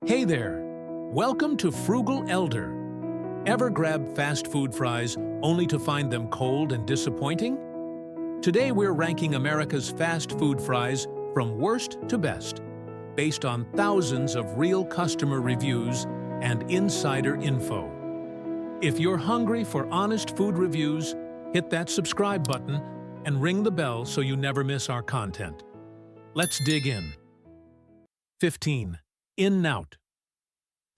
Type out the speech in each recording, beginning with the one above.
Hey there! Welcome to Frugal Elder. Ever grab fast food fries only to find them cold and disappointing? Today we're ranking America's fast food fries from worst to best, based on thousands of real customer reviews and insider info. If you're hungry for honest food reviews, hit that subscribe button and ring the bell so you never miss our content. Let's dig in. 15. In-N-Out.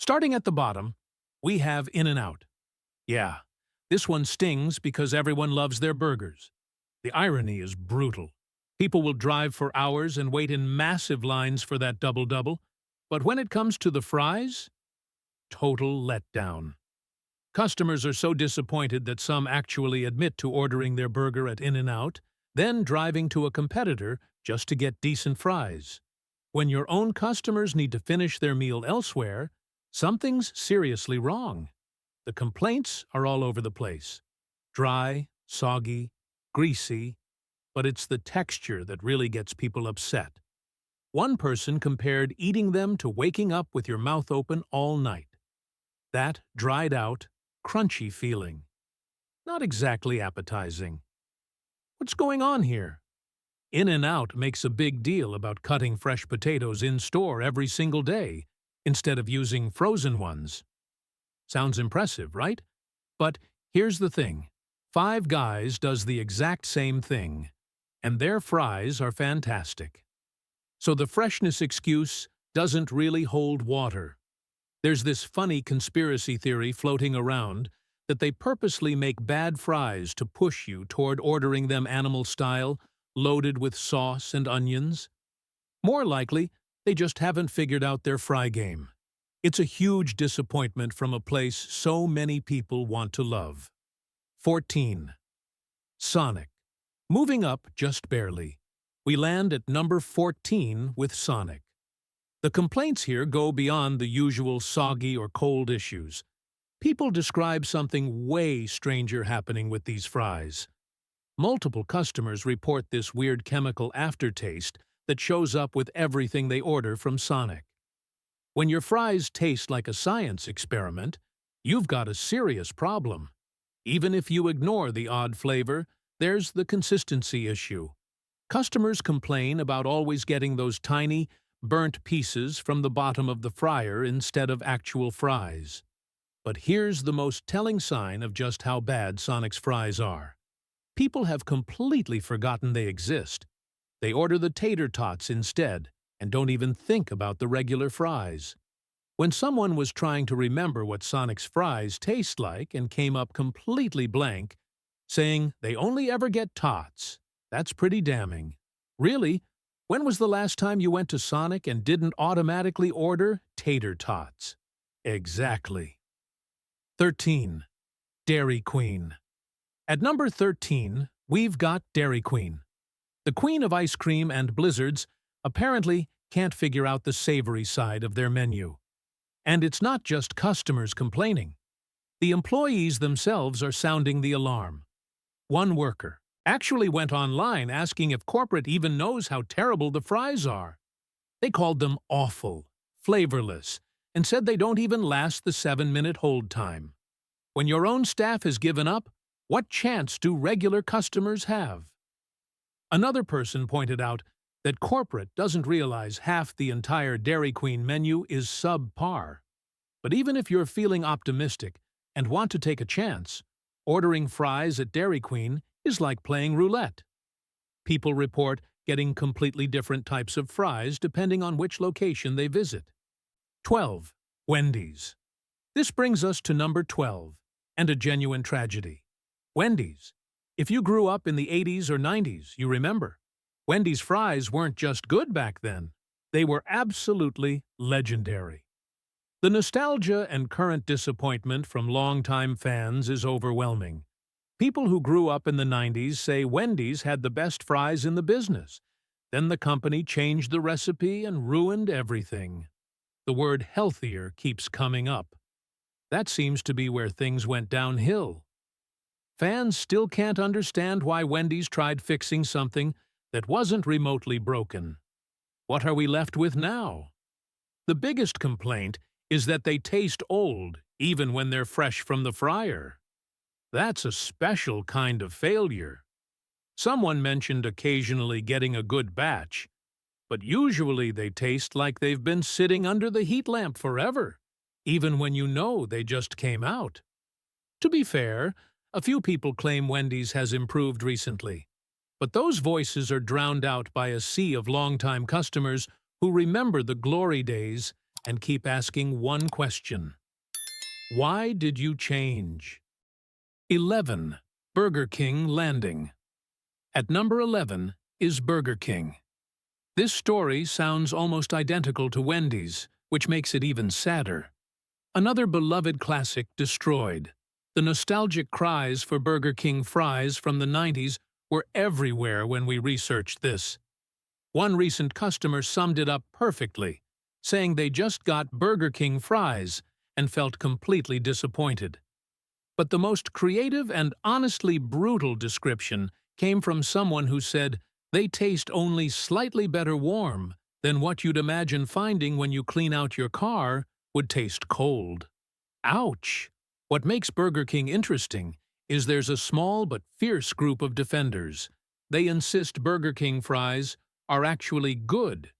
Starting at the bottom, we have In-N-Out. Yeah, this one stings because everyone loves their burgers. The irony is brutal. People will drive for hours and wait in massive lines for that double-double, but when it comes to the fries, total letdown. Customers are so disappointed that some actually admit to ordering their burger at In-N-Out, then driving to a competitor just to get decent fries. When your own customers need to finish their meal elsewhere, something's seriously wrong. The complaints are all over the place. Dry, soggy, greasy, but it's the texture that really gets people upset. One person compared eating them to waking up with your mouth open all night. That dried out, crunchy feeling. Not exactly appetizing. What's going on here? In-N-Out makes a big deal about cutting fresh potatoes in-store every single day, instead of using frozen ones. Sounds impressive, right? But here's the thing. Five Guys does the exact same thing, and their fries are fantastic. So the freshness excuse doesn't really hold water. There's this funny conspiracy theory floating around that they purposely make bad fries to push you toward ordering them animal-style, loaded with sauce and onions. More likely, they just haven't figured out their fry game. It's a huge disappointment from a place so many people want to love. 14. Sonic. Moving up just barely. We land at number 14 with Sonic. The complaints here go beyond the usual soggy or cold issues. People describe something way stranger happening with these fries. Multiple customers report this weird chemical aftertaste that shows up with everything they order from Sonic. When your fries taste like a science experiment, you've got a serious problem. Even if you ignore the odd flavor, there's the consistency issue. Customers complain about always getting those tiny, burnt pieces from the bottom of the fryer instead of actual fries. But here's the most telling sign of just how bad Sonic's fries are. People have completely forgotten they exist. They order the tater tots instead and don't even think about the regular fries. When someone was trying to remember what Sonic's fries taste like and came up completely blank, saying they only ever get tots, that's pretty damning. Really, when was the last time you went to Sonic and didn't automatically order tater tots? Exactly. 13. Dairy Queen. At number 13, we've got Dairy Queen. The queen of ice cream and blizzards apparently can't figure out the savory side of their menu. And it's not just customers complaining. The employees themselves are sounding the alarm. One worker actually went online asking if corporate even knows how terrible the fries are. They called them awful, flavorless, and said they don't even last the 7-minute hold time. When your own staff has given up, what chance do regular customers have? Another person pointed out that corporate doesn't realize half the entire Dairy Queen menu is subpar. But even if you're feeling optimistic and want to take a chance, ordering fries at Dairy Queen is like playing roulette. People report getting completely different types of fries depending on which location they visit. 12. Wendy's. This brings us to number 12, and a genuine tragedy. Wendy's. If you grew up in the 80s or 90s, you remember. Wendy's fries weren't just good back then. They were absolutely legendary. The nostalgia and current disappointment from longtime fans is overwhelming. People who grew up in the 90s say Wendy's had the best fries in the business. Then the company changed the recipe and ruined everything. The word healthier keeps coming up. That seems to be where things went downhill. Fans still can't understand why Wendy's tried fixing something that wasn't remotely broken. What are we left with now? The biggest complaint is that they taste old, even when they're fresh from the fryer. That's a special kind of failure. Someone mentioned occasionally getting a good batch, but usually they taste like they've been sitting under the heat lamp forever, even when you know they just came out. To be fair, a few people claim Wendy's has improved recently, but those voices are drowned out by a sea of longtime customers who remember the glory days and keep asking one question: why did you change? 11. Burger King landing. At number 11 is Burger King. This story sounds almost identical to Wendy's, which makes it even sadder. Another beloved classic destroyed. The nostalgic cries for Burger King fries from the 90s were everywhere when we researched this. One recent customer summed it up perfectly, saying they just got Burger King fries and felt completely disappointed. But the most creative and honestly brutal description came from someone who said they taste only slightly better warm than what you'd imagine finding when you clean out your car would taste cold. Ouch! What makes Burger King interesting is there's a small but fierce group of defenders. They insist Burger King fries are actually good,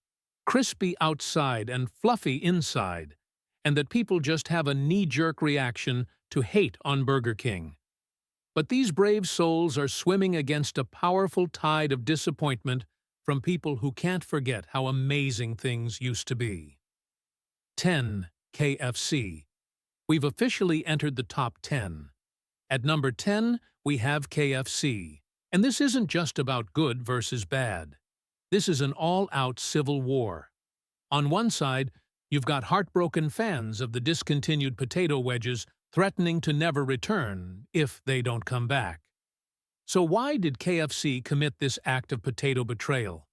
crispy outside and fluffy inside, and that people just have a knee-jerk reaction to hate on Burger King. But these brave souls are swimming against a powerful tide of disappointment from people who can't forget how amazing things used to be. 10. KFC. We've officially entered the top 10. At number 10, we have KFC. And this isn't just about good versus bad. This is an all-out civil war. On one side, you've got heartbroken fans of the discontinued potato wedges threatening to never return if they don't come back. So why did KFC commit this act of potato betrayal?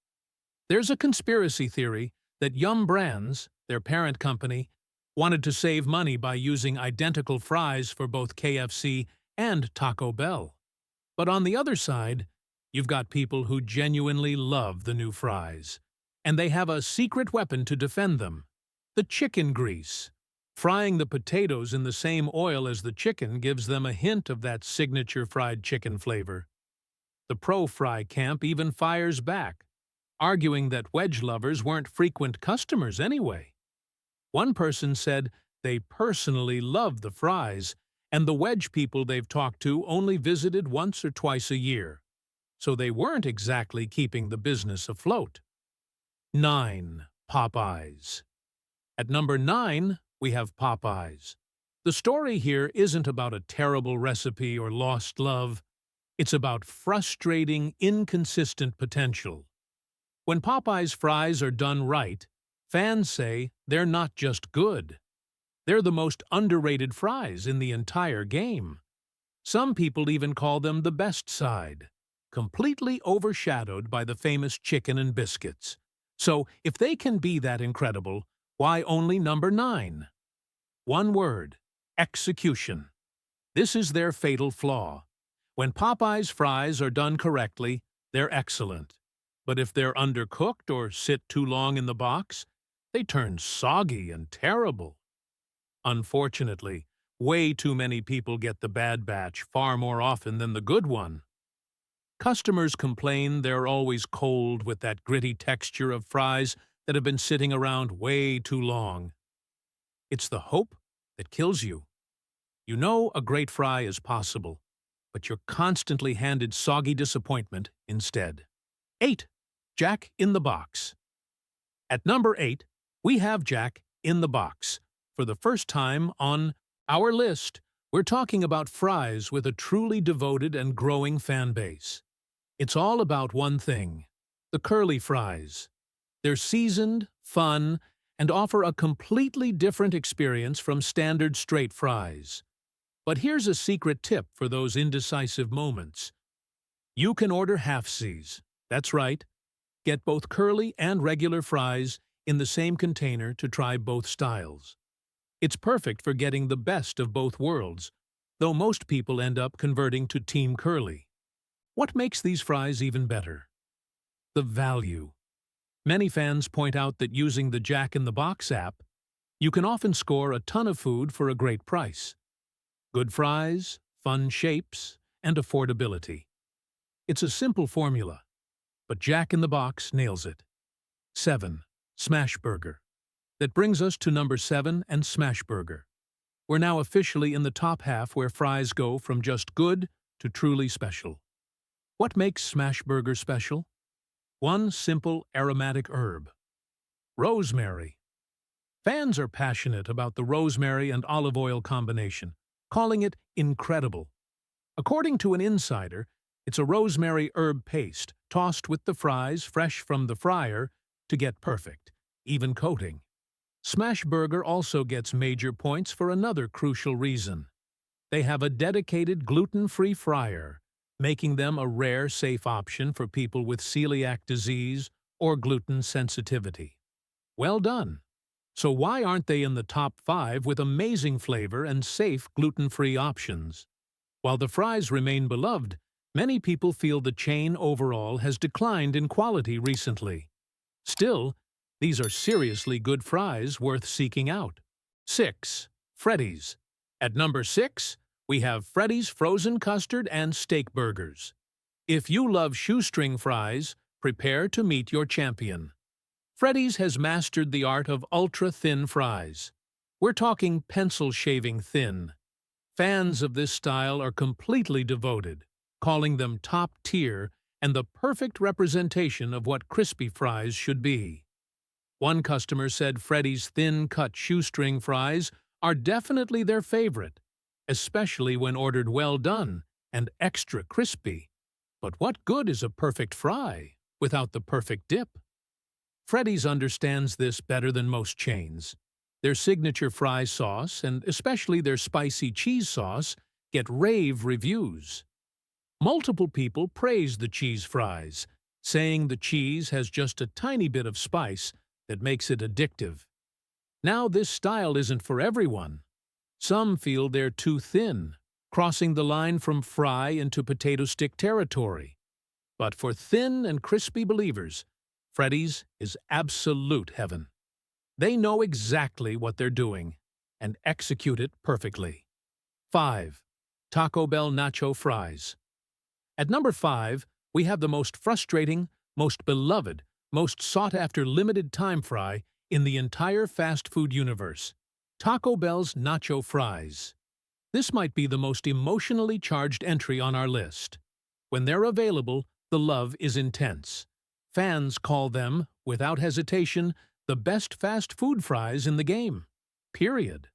There's a conspiracy theory that Yum Brands, their parent company, wanted to save money by using identical fries for both KFC and Taco Bell. But on the other side, you've got people who genuinely love the new fries, and they have a secret weapon to defend them: the chicken grease. Frying the potatoes in the same oil as the chicken gives them a hint of that signature fried chicken flavor. The pro-fry camp even fires back, arguing that wedge lovers weren't frequent customers anyway. One person said they personally love the fries, and the wedge people they've talked to only visited once or twice a year, so they weren't exactly keeping the business afloat. 9. Popeyes. At number 9, we have Popeyes. The story here isn't about a terrible recipe or lost love. It's about frustrating, inconsistent potential. When Popeyes fries are done right, fans say they're not just good. They're the most underrated fries in the entire game. Some people even call them the best side, completely overshadowed by the famous chicken and biscuits. So, if they can be that incredible, why only number 9? One word: execution. This is their fatal flaw. When Popeyes fries are done correctly, they're excellent. But if they're undercooked or sit too long in the box, they turn soggy and terrible. Unfortunately, way too many people get the bad batch far more often than the good one. Customers complain they're always cold with that gritty texture of fries that have been sitting around way too long. It's the hope that kills you. You know a great fry is possible, but you're constantly handed soggy disappointment instead. 8. Jack in the Box. At number 8, we have Jack in the Box. For the first time on our list, we're talking about fries with a truly devoted and growing fan base. It's all about one thing: the curly fries. They're seasoned, fun, and offer a completely different experience from standard straight fries. But here's a secret tip for those indecisive moments. You can order half-Cs. That's right. Get both curly and regular fries in the same container to try both styles. It's perfect for getting the best of both worlds, though most people end up converting to Team Curly. What makes these fries even better? The value. Many fans point out that using the Jack in the Box app, You can often score a ton of food for a great price. Good fries, fun shapes, and affordability. It's a simple formula, but Jack in the Box nails it. 7. Smash Burger. That brings us to number 7 and Smash Burger. We're now officially in the top half where fries go from just good to truly special. What makes Smash Burger special? One simple aromatic herb. Rosemary. Fans are passionate about the rosemary and olive oil combination, calling it incredible. According to an insider, it's a rosemary herb paste tossed with the fries fresh from the fryer to get perfect, even coating. Smash Burger also gets major points for another crucial reason. They have a dedicated gluten-free fryer, making them a rare, safe option for people with celiac disease or gluten sensitivity. Well done! So why aren't they in the top 5 with amazing flavor and safe gluten-free options? While the fries remain beloved, many people feel the chain overall has declined in quality recently. Still, these are seriously good fries worth seeking out. 6. Freddy's. At number 6, we have Freddy's frozen custard and steak burgers. If you love shoestring fries, prepare to meet your champion. Freddy's has mastered the art of ultra-thin fries. We're talking pencil-shaving thin. Fans of this style are completely devoted, calling them top tier and the perfect representation of what crispy fries should be. One customer said Freddy's thin-cut shoestring fries are definitely their favorite, especially when ordered well done and extra crispy. But what good is a perfect fry without the perfect dip? Freddy's understands this better than most chains. Their signature fry sauce, and especially their spicy cheese sauce, get rave reviews. Multiple people praise the cheese fries, saying the cheese has just a tiny bit of spice that makes it addictive. Now, this style isn't for everyone. Some feel they're too thin, crossing the line from fry into potato stick territory. But for thin and crispy believers, Freddy's is absolute heaven. They know exactly what they're doing and execute it perfectly. 5. Taco Bell Nacho Fries. At number 5, we have the most frustrating, most beloved, most sought-after limited-time fry in the entire fast food universe, Taco Bell's Nacho Fries. This might be the most emotionally charged entry on our list. When they're available, the love is intense. Fans call them, without hesitation, the best fast food fries in the game. Period.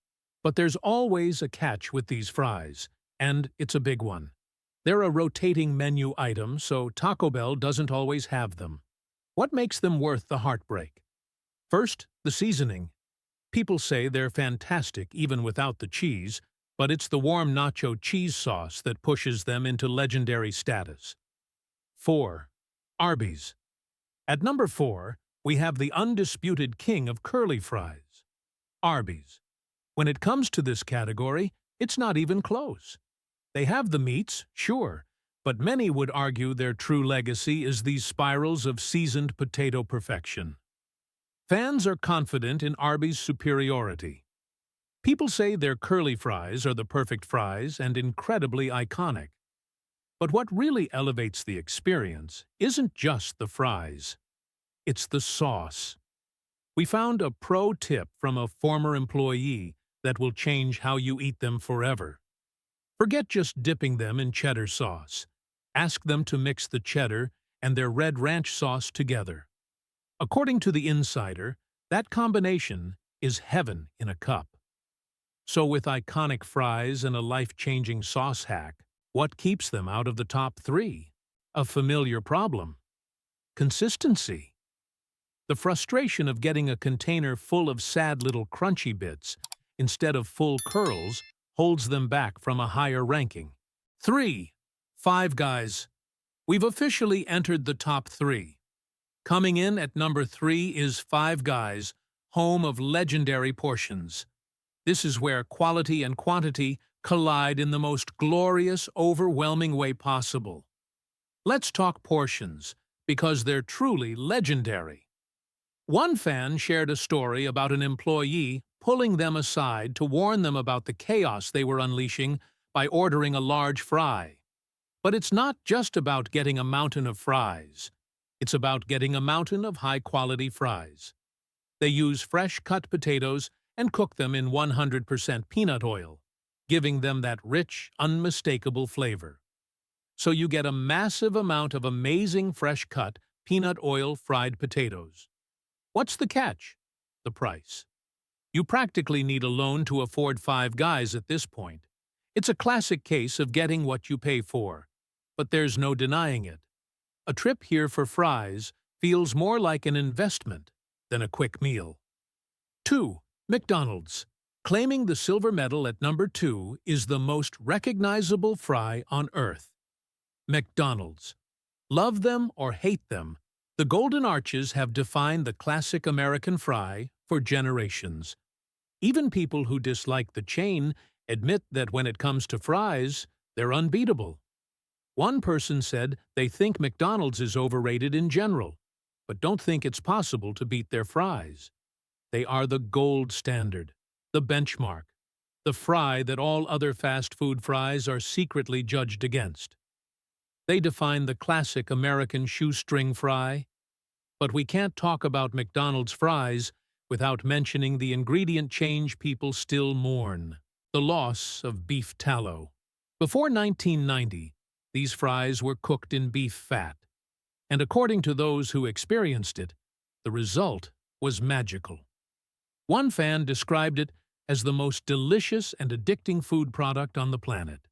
But there's always a catch with these fries, and it's a big one. They're a rotating menu item, so Taco Bell doesn't always have them. What makes them worth the heartbreak? First, the seasoning. People say they're fantastic even without the cheese, but it's the warm nacho cheese sauce that pushes them into legendary status. 4. Arby's. At number 4, we have the undisputed king of curly fries, Arby's. When it comes to this category, it's not even close. They have the meats, sure, but many would argue their true legacy is these spirals of seasoned potato perfection. Fans are confident in Arby's superiority. People say their curly fries are the perfect fries and incredibly iconic. But what really elevates the experience isn't just the fries. It's the sauce. We found a pro tip from a former employee that will change how you eat them forever. Forget just dipping them in cheddar sauce. Ask them to mix the cheddar and their red ranch sauce together. According to the insider, that combination is heaven in a cup. So with iconic fries and a life-changing sauce hack, what keeps them out of the top 3? A familiar problem. Consistency. The frustration of getting a container full of sad little crunchy bits instead of full curls holds them back from a higher ranking. 3. Five Guys. We've officially entered the top 3. Coming in at number 3 is Five Guys, home of legendary portions. This is where quality and quantity collide in the most glorious, overwhelming way possible. Let's talk portions, because they're truly legendary. One fan shared a story about an employee pulling them aside to warn them about the chaos they were unleashing by ordering a large fry. But it's not just about getting a mountain of fries. It's about getting a mountain of high-quality fries. They use fresh cut potatoes and cook them in 100% peanut oil, giving them that rich, unmistakable flavor. So you get a massive amount of amazing fresh-cut, peanut oil fried potatoes. What's the catch? The price. You practically need a loan to afford 5 guys at this point. It's a classic case of getting what you pay for, but there's no denying it. A trip here for fries feels more like an investment than a quick meal. 2. McDonald's. Claiming the silver medal at number 2 is the most recognizable fry on earth. McDonald's. Love them or hate them, the Golden Arches have defined the classic American fry for generations. Even people who dislike the chain admit that when it comes to fries, they're unbeatable. One person said they think McDonald's is overrated in general, but don't think it's possible to beat their fries. They are the gold standard, the benchmark, the fry that all other fast food fries are secretly judged against. They define the classic American shoestring fry. But we can't talk about McDonald's fries without mentioning the ingredient change people still mourn, the loss of beef tallow. Before 1990, these fries were cooked in beef fat, and according to those who experienced it, the result was magical. One fan described it as the most delicious and addicting food product on the planet.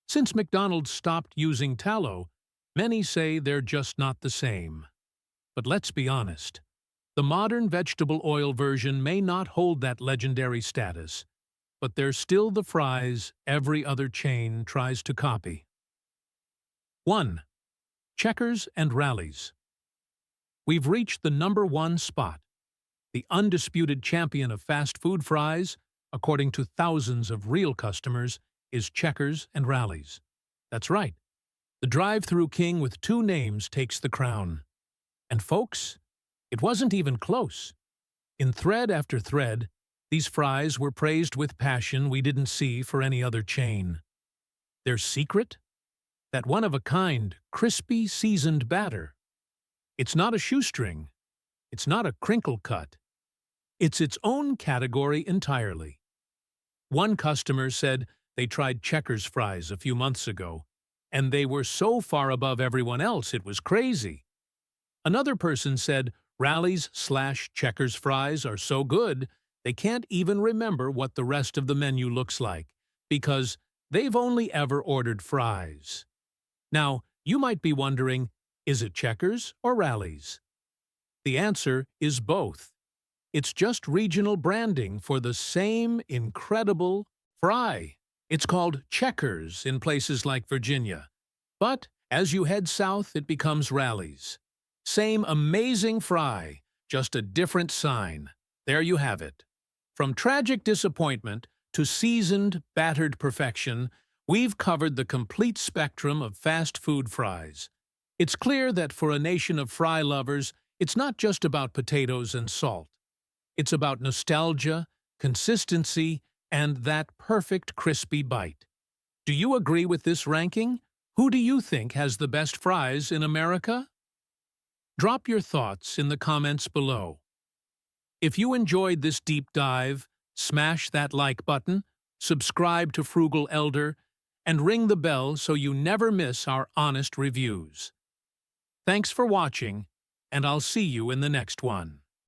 Since McDonald's stopped using tallow, many say they're just not the same. But let's be honest, the modern vegetable oil version may not hold that legendary status, but they're still the fries every other chain tries to copy. 1. Checkers and Rallies. We've reached the number 1 spot. The undisputed champion of fast food fries, according to thousands of real customers, is Checkers and Rallies. That's right. The drive-thru king with 2 names takes the crown. And folks, it wasn't even close. In thread after thread, these fries were praised with passion we didn't see for any other chain. Their secret? That one-of-a-kind, crispy, seasoned batter. It's not a shoestring. It's not a crinkle cut. It's its own category entirely. One customer said they tried Checkers fries a few months ago, and they were so far above everyone else it was crazy. Another person said Rallies/Checkers fries are so good they can't even remember what the rest of the menu looks like, because they've only ever ordered fries. Now, you might be wondering, is it Checkers or Rallies? The answer is both. It's just regional branding for the same incredible fry. It's called Checkers in places like Virginia. But as you head south, it becomes Rallies. Same amazing fry, just a different sign. There you have it. From tragic disappointment to seasoned, battered perfection, we've covered the complete spectrum of fast food fries. It's clear that for a nation of fry lovers, it's not just about potatoes and salt. It's about nostalgia, consistency, and that perfect crispy bite. Do you agree with this ranking? Who do you think has the best fries in America? Drop your thoughts in the comments below. If you enjoyed this deep dive, smash that like button, subscribe to Frugal Elder, and ring the bell so you never miss our honest reviews. Thanks for watching, and I'll see you in the next one.